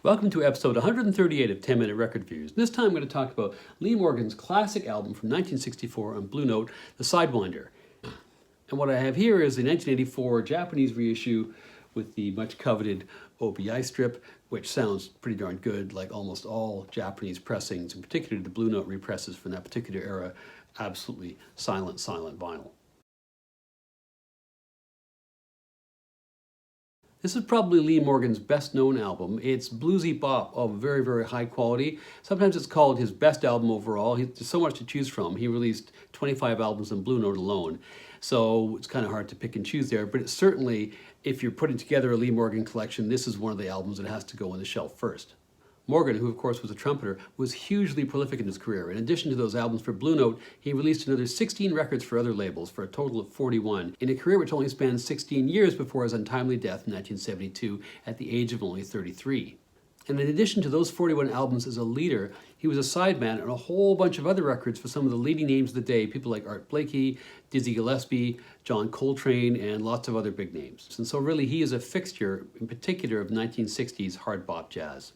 Welcome to episode 138 of 10 Minute Record Views. This time I'm going to talk about Lee Morgan's classic album from 1964 on Blue Note, the Sidewinder. And what I have here is the 1984 Japanese reissue with the much coveted OBI strip, which sounds pretty darn good, like almost all Japanese pressings, in particular the Blue Note represses from that particular era. Absolutely silent vinyl. This is probably Lee Morgan's best known album. It's bluesy bop of very, very high quality. Sometimes it's called his best album overall. There's so much to choose from. He released 25 albums on Blue Note alone. So it's kind of hard to pick and choose there, but it's certainly, if you're putting together a Lee Morgan collection, this is one of the albums that has to go on the shelf first. Morgan, who of course was a trumpeter, was hugely prolific in his career. In addition to those albums for Blue Note, he released another 16 records for other labels for a total of 41, in a career which only spanned 16 years before his untimely death in 1972 at the age of only 33. And in addition to those 41 albums as a leader, he was a sideman on a whole bunch of other records for some of the leading names of the day, people like Art Blakey, Dizzy Gillespie, John Coltrane, and lots of other big names. And so really he is a fixture, in particular, of 1960s hard bop jazz.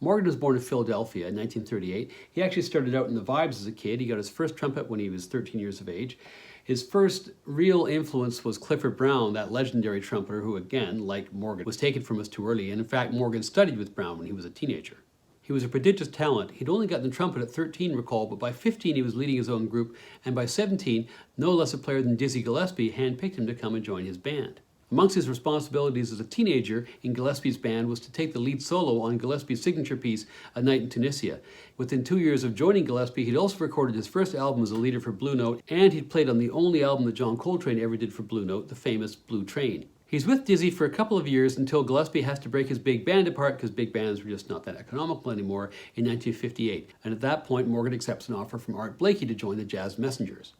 Morgan was born in Philadelphia in 1938. He actually started out in the vibes as a kid. He got his first trumpet when he was 13 years of age. His first real influence was Clifford Brown, that legendary trumpeter who, again, like Morgan, was taken from us too early. And in fact, Morgan studied with Brown when he was a teenager. He was a prodigious talent. He'd only gotten the trumpet at 13, recall, but by 15 he was leading his own group, and by 17, no less a player than Dizzy Gillespie handpicked him to come and join his band. Amongst his responsibilities as a teenager in Gillespie's band was to take the lead solo on Gillespie's signature piece, A Night in Tunisia. Within 2 years of joining Gillespie, he'd also recorded his first album as a leader for Blue Note, and he'd played on the only album that John Coltrane ever did for Blue Note, the famous Blue Train. He's with Dizzy for a couple of years until Gillespie has to break his big band apart because big bands were just not that economical anymore in 1958. And at that point, Morgan accepts an offer from Art Blakey to join the Jazz Messengers.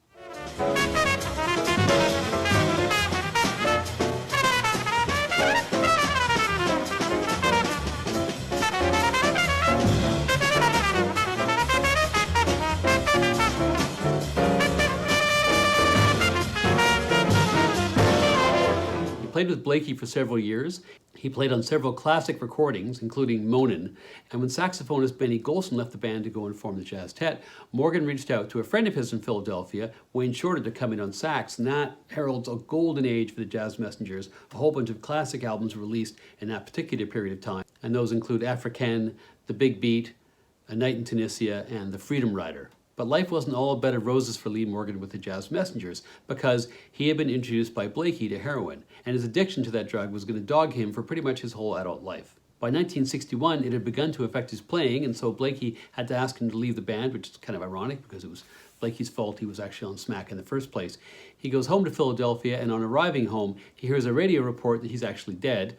Played with Blakey for several years. He played on several classic recordings, including Monin. And when saxophonist Benny Golson left the band to go and form the Jazztet, Morgan reached out to a friend of his in Philadelphia, Wayne Shorter, to come in on sax. And that heralds a golden age for the Jazz Messengers. A whole bunch of classic albums released in that particular period of time. And those include Africaine, The Big Beat, A Night in Tunisia, and The Freedom Rider. But life wasn't all a bed of roses for Lee Morgan with the Jazz Messengers, because he had been introduced by Blakey to heroin, and his addiction to that drug was going to dog him for pretty much his whole adult life. By 1961, it had begun to affect his playing, and so Blakey had to ask him to leave the band, which is kind of ironic because it was Blakey's fault he was actually on smack in the first place. He goes home to Philadelphia, and on arriving home, he hears a radio report that he's actually dead,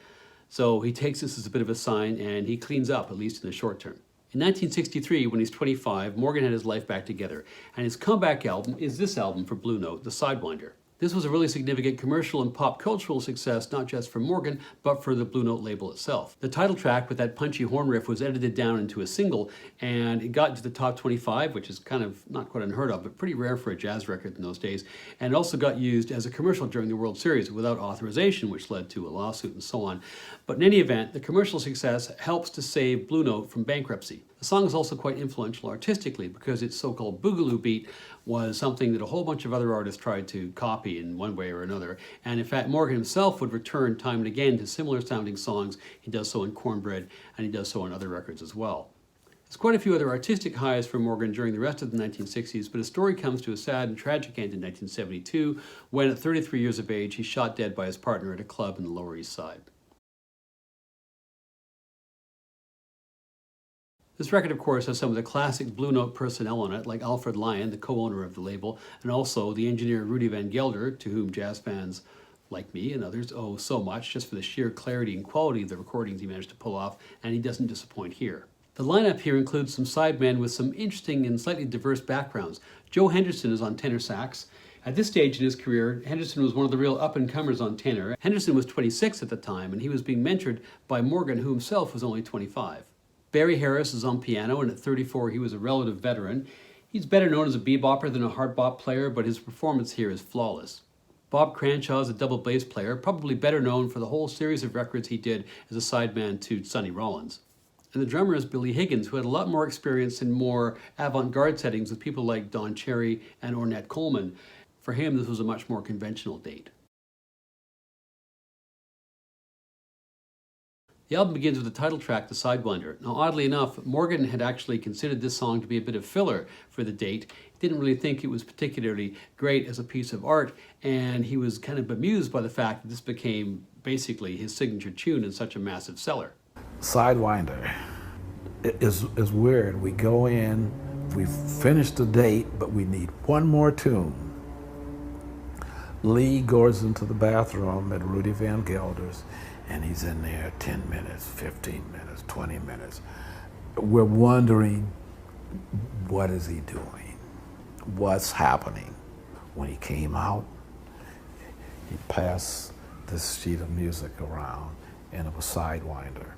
so he takes this as a bit of a sign, and he cleans up, at least in the short term. In 1963, when he's 25, Morgan had his life back together, and his comeback album is this album for Blue Note, the Sidewinder. This was a really significant commercial and pop cultural success, not just for Morgan, but for the Blue Note label itself. The title track with that punchy horn riff was edited down into a single, and it got into the top 25, which is kind of not quite unheard of, but pretty rare for a jazz record in those days. And it also got used as a commercial during the World Series without authorization, which led to a lawsuit and so on. But in any event, the commercial success helps to save Blue Note from bankruptcy. The song is also quite influential artistically because its so-called boogaloo beat was something that a whole bunch of other artists tried to copy in one way or another. And in fact, Morgan himself would return time and again to similar sounding songs. He does so in Cornbread, and he does so on other records as well. There's quite a few other artistic highs for Morgan during the rest of the 1960s, but his story comes to a sad and tragic end in 1972 when, at 33 years of age, he's shot dead by his partner at a club in the Lower East Side. This record, of course, has some of the classic Blue Note personnel on it, like Alfred Lyon, the co-owner of the label, and also the engineer Rudy Van Gelder, to whom jazz fans like me and others owe so much just for the sheer clarity and quality of the recordings he managed to pull off, and he doesn't disappoint here. The lineup here includes some sidemen with some interesting and slightly diverse backgrounds. Joe Henderson is on tenor sax. At this stage in his career, Henderson was one of the real up-and-comers on tenor. Henderson was 26 at the time, and he was being mentored by Morgan, who himself was only 25. Barry Harris is on piano, and at 34 he was a relative veteran. He's better known as a bebopper than a hard bop player, but his performance here is flawless. Bob Cranshaw is a double bass player, probably better known for the whole series of records he did as a sideman to Sonny Rollins. And the drummer is Billy Higgins, who had a lot more experience in more avant-garde settings with people like Don Cherry and Ornette Coleman. For him, this was a much more conventional date. The album begins with the title track, The Sidewinder. Now, oddly enough, Morgan had actually considered this song to be a bit of filler for the date. He didn't really think it was particularly great as a piece of art, and he was kind of bemused by the fact that this became basically his signature tune and such a massive seller. Sidewinder is weird. We go in, we finished the date, but we need one more tune. Lee goes into the bathroom at Rudy Van Gelder's, and he's in there 10 minutes, 15 minutes, 20 minutes. We're wondering, what is he doing? What's happening? When he came out, he passed this sheet of music around, and it was Sidewinder.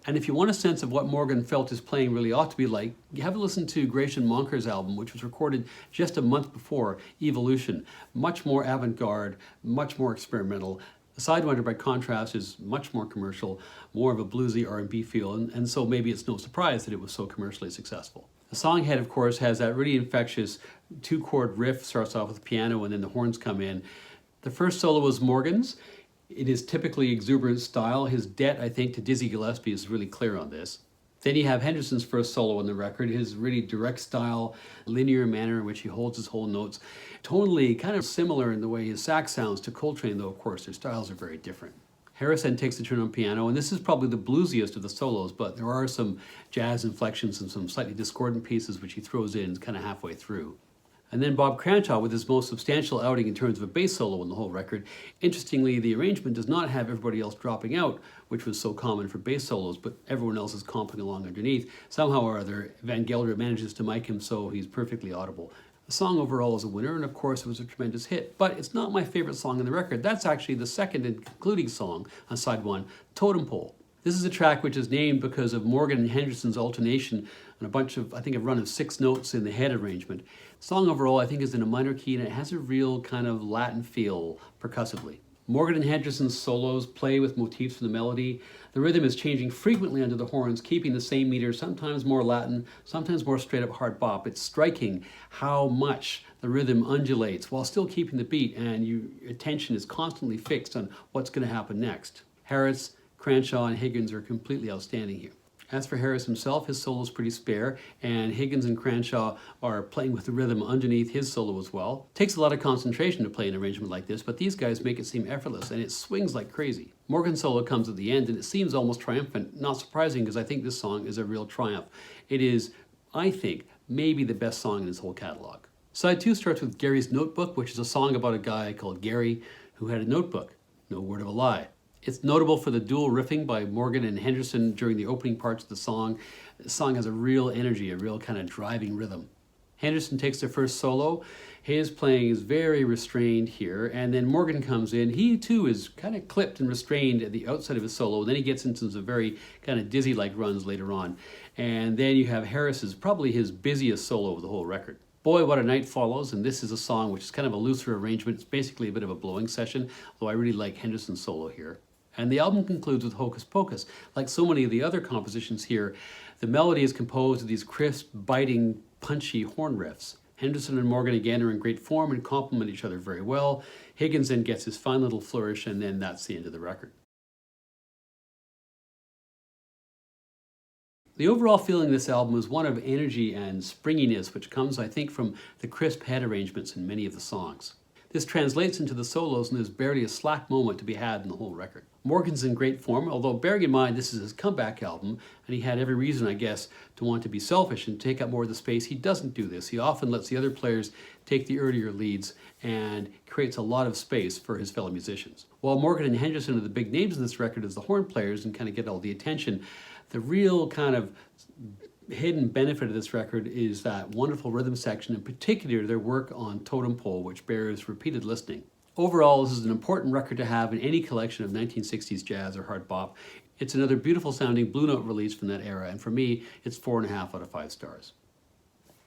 And if you want a sense of what Morgan felt his playing really ought to be like, you have to listen to Gratian Monker's album, which was recorded just a month before Evolution. Much more avant-garde, much more experimental. The Sidewinder, by contrast, is much more commercial, more of a bluesy R&B feel, and so maybe it's no surprise that it was so commercially successful. The song head, of course, has that really infectious two-chord riff, starts off with the piano and then the horns come in. The first solo was Morgan's. It is typically exuberant style. His debt, I think, to Dizzy Gillespie is really clear on this. Then you have Henderson's first solo on the record, his really direct style, linear manner in which he holds his whole notes. Tonally kind of similar in the way his sax sounds to Coltrane, though of course their styles are very different. Harris then takes the turn on piano, and this is probably the bluesiest of the solos, but there are some jazz inflections and some slightly discordant pieces which he throws in kind of halfway through. And then Bob Cranshaw with his most substantial outing in terms of a bass solo on the whole record. Interestingly, the arrangement does not have everybody else dropping out, which was so common for bass solos, but everyone else is comping along underneath. Somehow or other, Van Gelder manages to mic him so he's perfectly audible. The song overall is a winner, and of course it was a tremendous hit, but it's not my favorite song on the record. That's actually the second and concluding song on side one, Totem Pole. This is a track which is named because of Morgan and Henderson's alternation on a bunch of, I think, a run of 6 notes in the head arrangement. The song overall, I think, is in a minor key, and it has a real kind of Latin feel percussively. Morgan and Henderson's solos play with motifs from the melody. The rhythm is changing frequently under the horns, keeping the same meter, sometimes more Latin, sometimes more straight-up hard bop. It's striking how much the rhythm undulates while still keeping the beat, and your attention is constantly fixed on what's going to happen next. Harris, Cranshaw, and Higgins are completely outstanding here. As for Harris himself, his solo is pretty spare, and Higgins and Cranshaw are playing with the rhythm underneath his solo as well. It takes a lot of concentration to play an arrangement like this, but these guys make it seem effortless, and it swings like crazy. Morgan's solo comes at the end, and it seems almost triumphant. Not surprising, because I think this song is a real triumph. It is, I think, maybe the best song in his whole catalog. Side 2 starts with Gary's Notebook, which is a song about a guy called Gary who had a notebook. No word of a lie. It's notable for the dual riffing by Morgan and Henderson during the opening parts of the song. The song has a real energy, a real kind of driving rhythm. Henderson takes the first solo. His playing is very restrained here, and then Morgan comes in. He too is kind of clipped and restrained at the outset of his solo. Then he gets into some very kind of dizzy-like runs later on. And then you have Harris's, probably his busiest solo of the whole record. Boy, What a Night follows, and this is a song which is kind of a looser arrangement. It's basically a bit of a blowing session, though I really like Henderson's solo here. And the album concludes with Hocus Pocus. Like so many of the other compositions here, the melody is composed of these crisp, biting, punchy horn riffs. Henderson and Morgan again are in great form and complement each other very well. Higgins then gets his fine little flourish, and then that's the end of the record. The overall feeling of this album is one of energy and springiness, which comes, I think, from the crisp head arrangements in many of the songs. This translates into the solos, and there's barely a slack moment to be had in the whole record. Morgan's in great form, although bearing in mind this is his comeback album, and he had every reason, I guess, to want to be selfish and take up more of the space. He doesn't do this. He often lets the other players take the earlier leads and creates a lot of space for his fellow musicians. While Morgan and Henderson are the big names in this record as the horn players and kind of get all the attention, the real kind of hidden benefit of this record is that wonderful rhythm section, in particular their work on Totem Pole, which bears repeated listening. Overall, this is an important record to have in any collection of 1960s jazz or hard bop. It's another beautiful sounding Blue Note release from that era, and for me, it's 4.5 out of 5 stars.